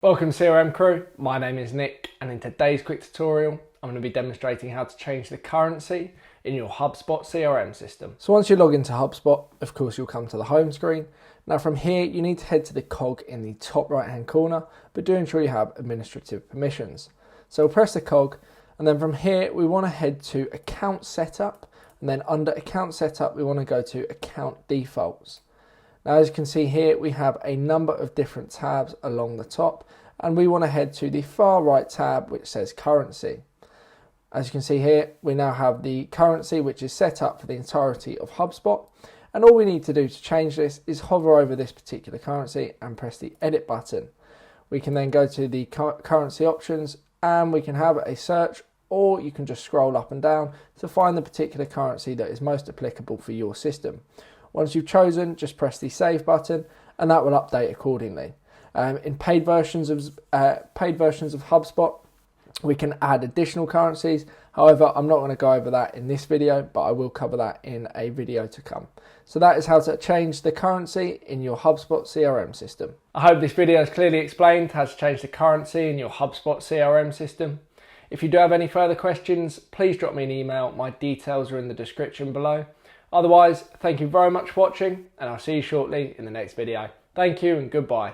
Welcome CRM crew, my name is Nick and in today's quick tutorial I'm going to be demonstrating how to change the currency in your HubSpot CRM system. So once you log into HubSpot, of course you'll come to the home screen. Now from here you need to head to the cog in the top right hand corner, but do ensure you have administrative permissions. So we'll press the cog and then from here we want to head to account setup, and then under account setup we want to go to account defaults. Now as you can see here we have a number of different tabs along the top, and we want to head to the far right tab which says currency. As you can see here we now have the currency which is set up for the entirety of HubSpot, and all we need to do to change this is hover over this particular currency and press the edit button. We can then go to the currency options and we can have a search, or you can just scroll up and down to find the particular currency that is most applicable for your system. Once you've chosen, just press the save button and that will update accordingly. In paid versions of HubSpot, we can add additional currencies. However, I'm not going to go over that in this video, but I will cover that in a video to come. So that is how to change the currency in your HubSpot CRM system. I hope this video has clearly explained how to change the currency in your HubSpot CRM system. If you do have any further questions, please drop me an email. My details are in the description below. Otherwise, thank you very much for watching and I'll see you shortly in the next video. Thank you and goodbye.